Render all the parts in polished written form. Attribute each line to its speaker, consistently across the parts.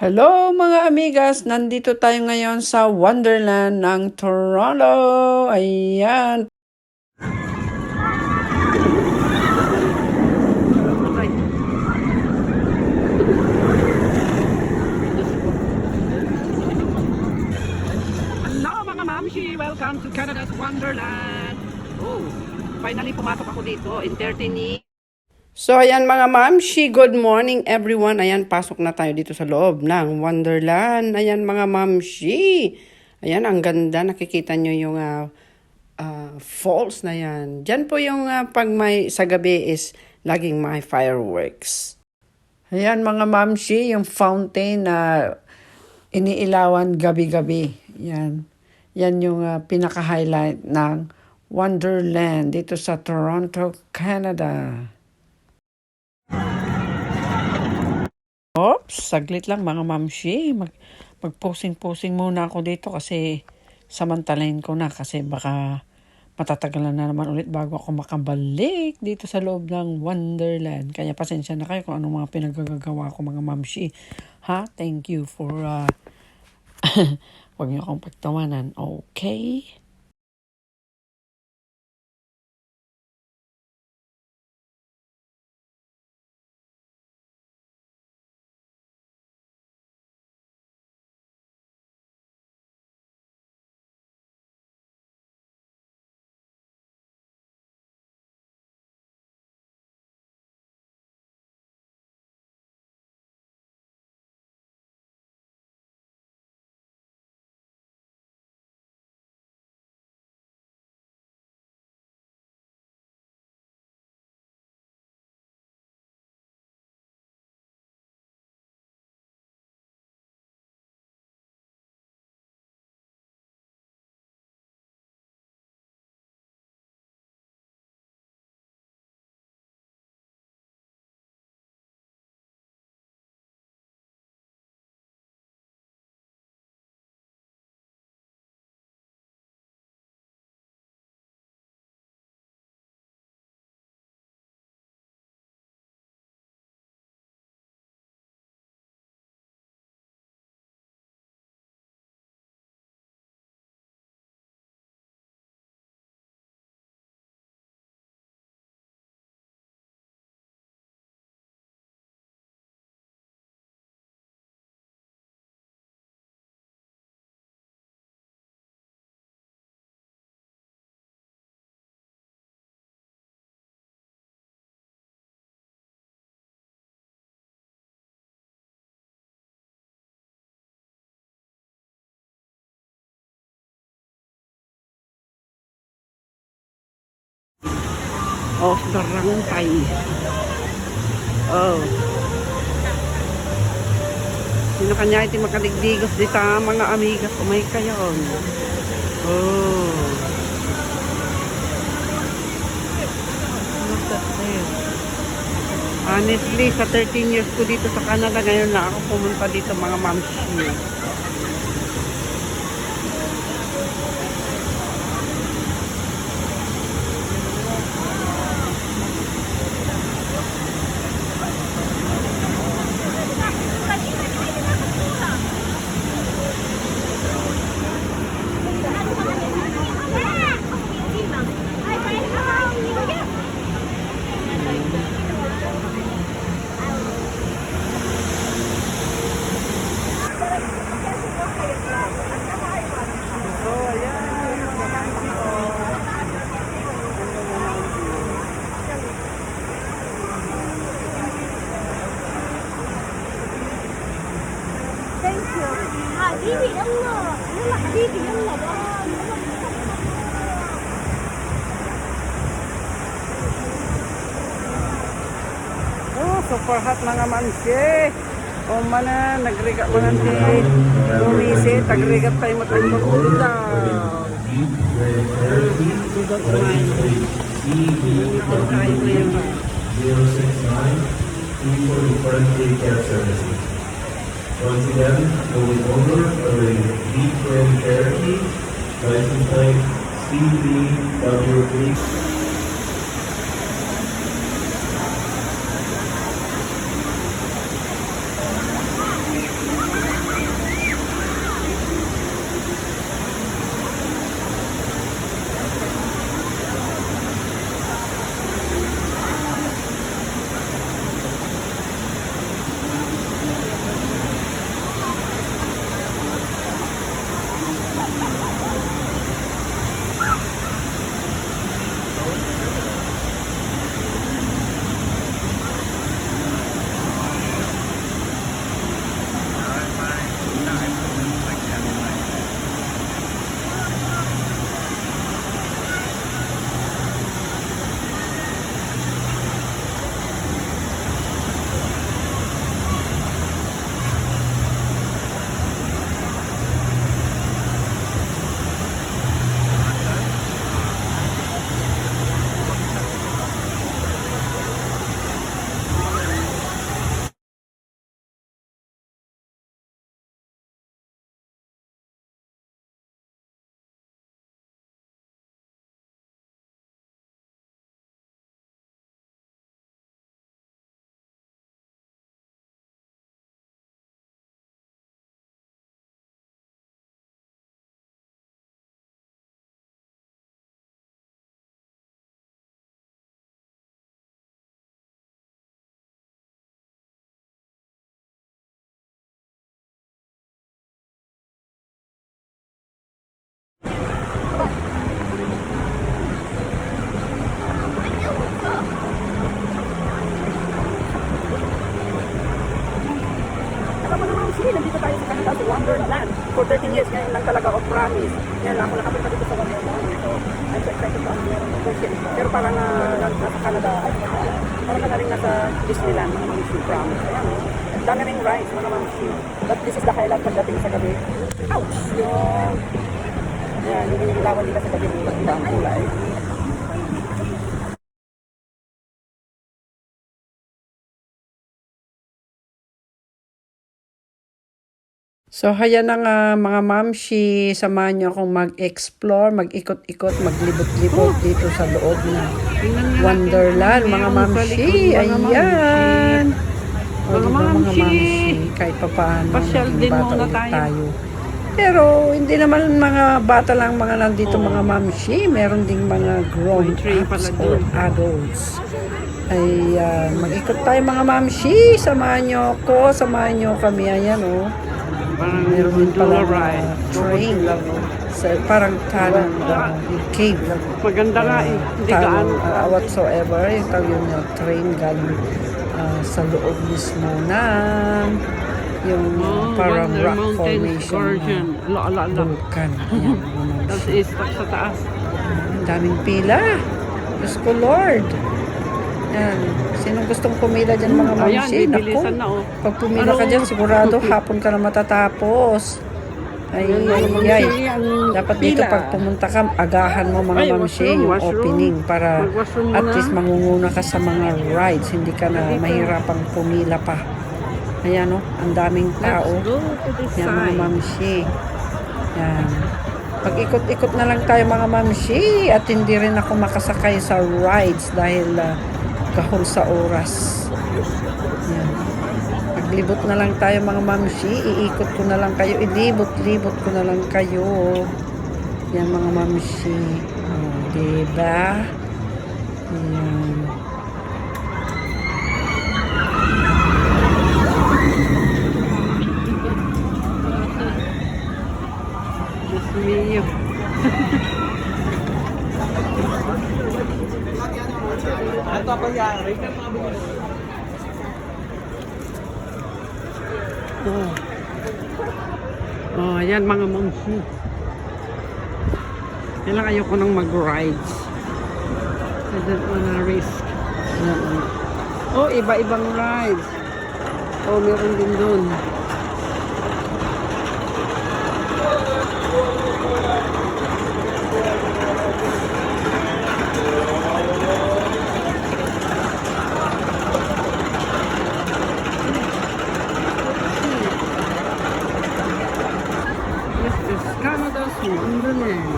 Speaker 1: Hello mga amigas, nandito tayo ngayon sa Wonderland ng Toronto. Ayan. Hello mga mamshi, welcome to Canada's Wonderland. Oh, finally pumasok ako dito in 30. So ayan mga mamshi, good morning everyone. Ayan, pasok na tayo dito sa loob ng Wonderland. Ayan mga mamshi. Ayan, ang ganda. Nakikita nyo yung falls na yan. Diyan po yung pag may sa gabi is laging may fireworks. Ayan mga mamshi, yung fountain na iniilawan gabi-gabi. Yan. Yan yung pinaka-highlight ng Wonderland dito sa Toronto, Canada. Oops, saglit lang mga mamshi. Mag-posing-posing muna ako dito kasi samantalahin ko na kasi baka matatagalan na naman ulit bago ako makabalik dito sa loob ng Wonderland. Kaya pasensya na kayo kung anong mga pinagagagawa ko mga mamshi. Ha? Thank you for wag niyo akong pagtawanan. Okay? Of the Rangpay. Oh. Sino kanya iti makaligdigos di sa mga amigas umay kayon. Oh. Look at this. Honestly, sa 13 years ko dito sa Canada, ngayon na ako pumunta dito mga mamshi.
Speaker 2: حبيبي يلا يلا حبيبي يلا بقى
Speaker 1: Oh, super hot mga mamsi. O mana, nagriga mo na si Lumise, tagrigat tayo matagpagpunta. Dudot naman. Dito tayo ngayon.
Speaker 3: 069-340 Once again, moving over for a deep brain therapy, license plate CVW3.
Speaker 1: Mamshi, nandito tayo sa Canada, sa Wonderland. For 13 years, ngayon lang talaga of promise. Ngayon lang ako nakapunta dito sa Wonderland. So, I'm so excited to pero parang nasa Canada, parang na rin nasa Disneyland, mga Mamshi, promise. Ayan, ang dami rin rides, mga Mamshi. But this is the highlight pagdating sa gabi. Ouch! Yung... Ayan, yung ilawan nila sa gabi, ang kulay. So, haya na nga mga mamshi, samahan niyo akong mag-explore, mag-ikot-ikot, maglibot-libot dito sa loob ng Wonderland, mga mamshi. Ayan! O, diba, mga mamshi, kahit pa paano, naging bata ulit tayo. Pero, hindi naman mga bata lang mga nandito, mga mamshi. Meron ding mga grown-ups or adults. Ay, mag-ikot tayo mga mamshi. Samahan niyo ako, samahan niyo kami. Ayan, o. Meron din pala train. Parang tunnel, yung cave.
Speaker 4: Maganda nga eh. Hindi gaano.
Speaker 1: Whatsoever. Yung tawag yung train galing sa loob mismo ng yung parang rock formation vulkan. Ayan,
Speaker 4: Tapos istak sa taas.
Speaker 1: ang daming pila. Diyos ko Lord. Yan. Sinong gustong pumila dyan mga
Speaker 4: Ayan,
Speaker 1: mamsi? Naku,
Speaker 4: bibilisan na oh.
Speaker 1: pag pumila ka dyan, sigurado hapon ka na matatapos. Ay, ay. Dapat dito pag pumunta ka, agahan mo mga mamsi yung opening para at least mangunguna ka sa mga rides. Hindi ka na mahirapang pumila pa. Ayan o, ang daming tao. Yan mga mamsi. Yan. Pag-ikot-ikot na lang tayo mga mamsi at hindi rin ako makasakay sa rides dahil kahol sa oras. Yan. Paglibot na lang tayo mga mamsi, iikot ko na lang kayo, ilibot-libot ko na lang kayo. Yan mga mamsi. Diba? Yan.
Speaker 4: Diyos mio.
Speaker 5: Ito pa yari ng mga bumili.
Speaker 4: Oh, ayan mga mamsi. Kailang ayoko nang mag-rides. I don't wanna risk. Ayan. Oh, iba-ibang rides. Oh, meron din dun. This is Canada's Wonderland.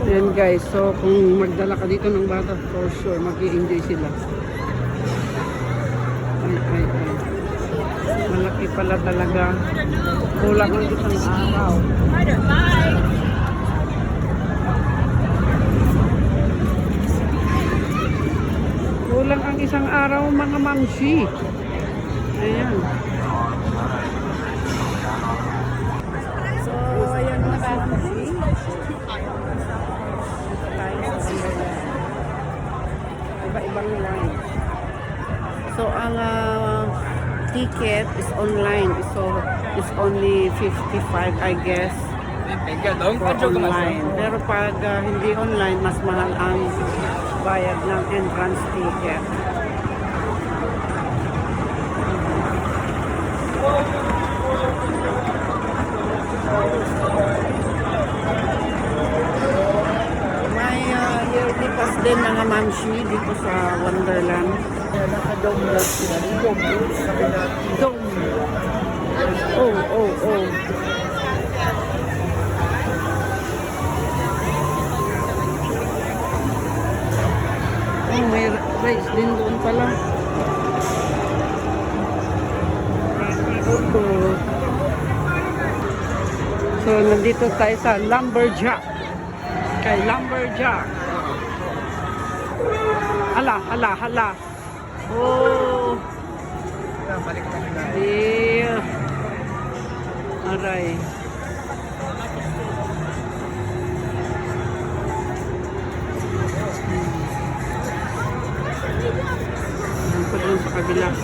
Speaker 4: Ayan guys, so kung magdala ka dito ng bata, for sure, mag-i-enjoy sila. Ay. Malaki pala talaga. Kulang ang isang araw. Kulang ang isang araw mga mamsi. Ayan.
Speaker 1: So, ayan mga mamsi. Tayo sa Wonderland. Iba-ibang line. So, ang ticket is online. So, it's only 55, I guess, for online. Pero pag hindi online, mas mahal ang bayad ng entrance ticket. May yearly pass din mga mamsi dito sa Wonderland.
Speaker 5: Naka-dome lang sila. Dome. Sabi natin.
Speaker 4: Dome. Oh. Oh, may rice din doon pala. So, nandito tayo sa Lumberjack. Kay Lumberjack. Hala. Oh.
Speaker 5: Balik na nila.
Speaker 4: Yeah. Aray. Pilas.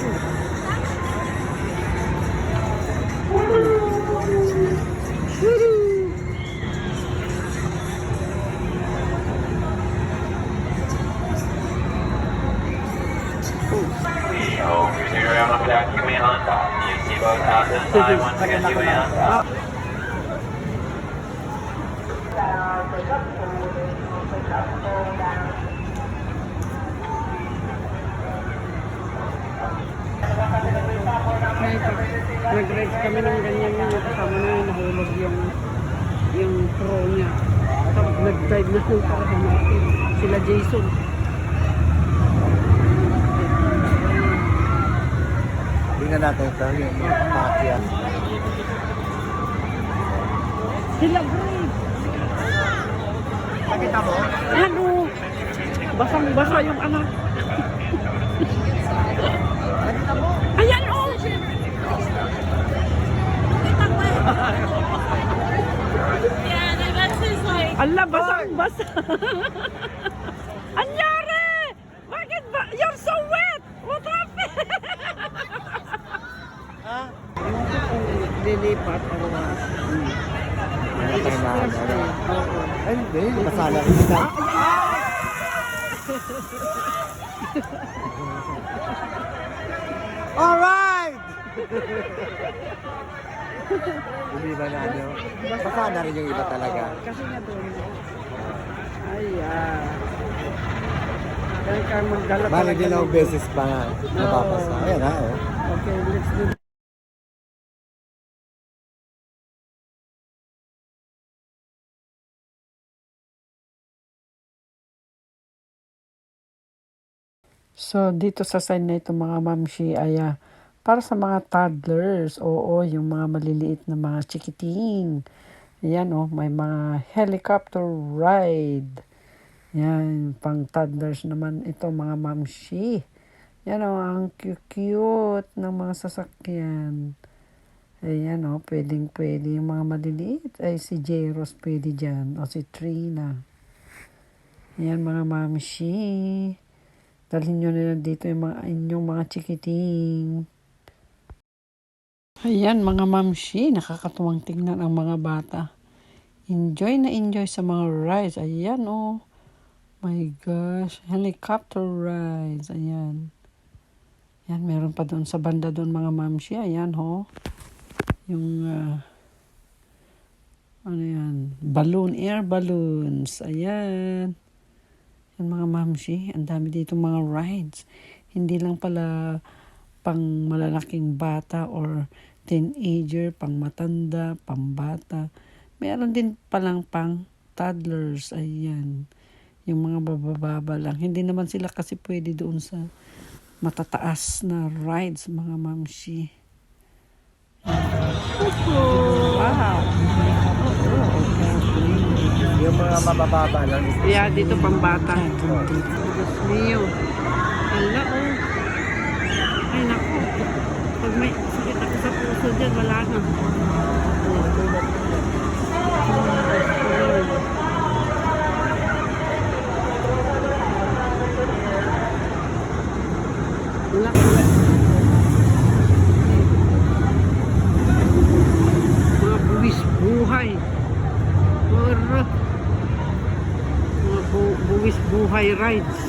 Speaker 4: Nag-rides kami ng ganyan yung kasama na nahulog yung pro niya. Tapos nag-drive na yung para natin. Sila Jason.
Speaker 5: Tingnan natin ito, yung Makia.
Speaker 4: Sila Grace.
Speaker 5: Nakita mo?
Speaker 4: Ano? Basang-basa yung anak.
Speaker 5: Nakita mo?
Speaker 4: Ayan oh!
Speaker 2: Yeah, the best is like.
Speaker 4: Ala, basang-basa. Anyari! Bakit ba? You're so wet! What happened?
Speaker 5: Ha?
Speaker 4: Lilipat or what?
Speaker 5: Wala tayo na.
Speaker 4: Oo.
Speaker 5: Ay, hindi. Kasala rin kita. Alright! Hindi ba na nyo? Kasala rin yung iba talaga.
Speaker 4: Kasi nga doon. Ay, kaya ka magdala
Speaker 5: Bali
Speaker 4: talaga
Speaker 5: din ako
Speaker 4: ng-
Speaker 5: beses pa nga. Napapasa. Ayan ha, oh.
Speaker 4: Okay, let's do. So, dito sa side na ito mga mamshi ay para sa mga toddlers. Oo, yung mga maliliit na mga chikiting. Ayan oh, may mga helicopter ride. Yan, pang toddlers naman ito mga mamshi. Yan oh, ang cute ng mga sasakyan. Ayan oh, pwedeng-pwede yung mga maliliit. Ay, si Jairus pwede dyan. O si Trina. Ayan mga mamshi. Dalhin nyo na dito yung mga inyong mga chikiting. Ayan mga mamshi, nakakatuwang tingnan ang mga bata. Enjoy na enjoy sa mga rides. Ayan oh. My gosh, helicopter rides. Ayan. Ayan, meron pa doon sa banda doon mga mamshi. Ayan ho. Yung ano yan, balloon, air balloons. Ayan. Yan mga mamshi, ang dami dito mga rides. Hindi lang pala pang malalaking bata or teenager, pang matanda, pang bata. Meron din palang pang toddlers. Ayan. Yung mga bababa lang. Hindi naman sila kasi pwede doon sa matataas na rides, mga mamshi. Wow!
Speaker 5: Yung mga mabababa lang.
Speaker 4: Yeah, dito pang bata. Diyos mio. Hala, oh. Ay, naku. Pag may sakit ako sa puso dyan, wala na. Wala. Mga buwis buhay. Mga buwis buhay rides.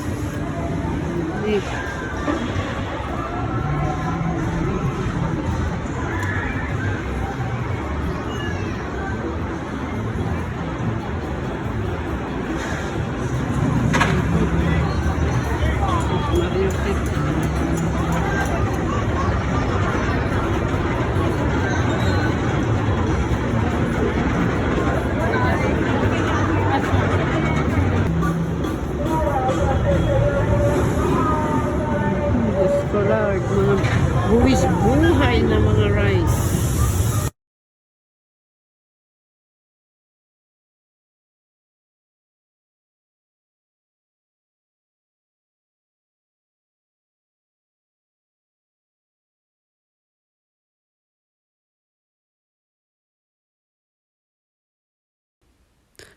Speaker 4: Lord, mga buwis buhay na mga rice.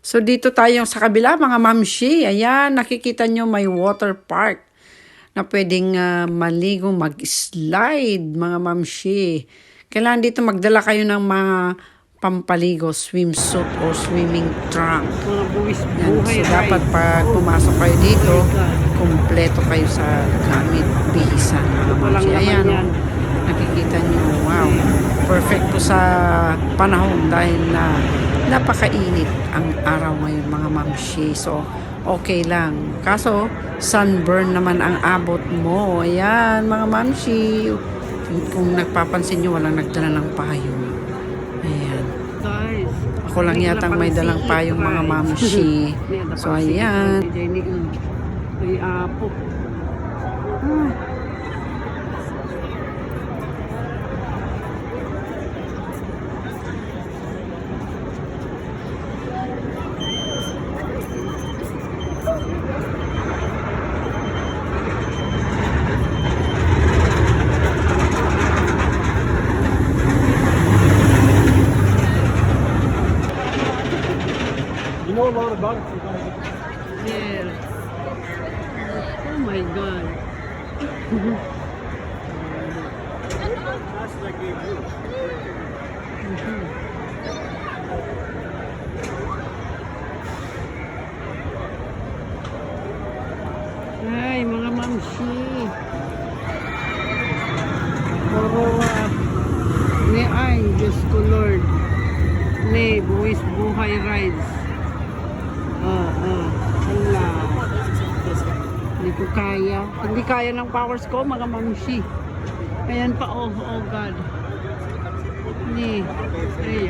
Speaker 4: So dito tayo sa kabila mga mamshi. Ayan, nakikita nyo may water park.
Speaker 1: na pwedeng maligo, mag-slide, mga mamshi. Kailangan dito magdala kayo ng mga pampaligo, swimsuit o swimming trunk.
Speaker 4: Mga buwis
Speaker 1: Yan.
Speaker 4: buhay
Speaker 1: So, dapat pag pumasok kayo dito, kumpleto kayo sa gamit, bihisan, mga
Speaker 4: Walang
Speaker 1: mamshi.
Speaker 4: laman
Speaker 1: Ayan,
Speaker 4: yan.
Speaker 1: nakikita nyo, wow. Perfect po sa panahon dahil na napakainit ang araw ngayon, mga mamshi. So, okay lang. Kaso, sunburn naman ang abot mo. Ayan, mga mamshi. Kung nagpapansin nyo, walang nagdala ng payong. Ayan.
Speaker 4: Guys.
Speaker 1: Ako lang yatang may dalang payong, mga mamshi. So, ayan.
Speaker 4: Ay, apo.
Speaker 5: You know a lot about it.
Speaker 4: Yes. Oh my God.
Speaker 5: Classes I gave you.
Speaker 4: Ay, mga mamsi. Puro, ni ay, Diyos ko Lord. Ni, buwis buhay rides. Hala. Hindi ko kaya. Hindi kaya ng powers ko, mga mamsi. Ayan pa, oh God. Ni, ay,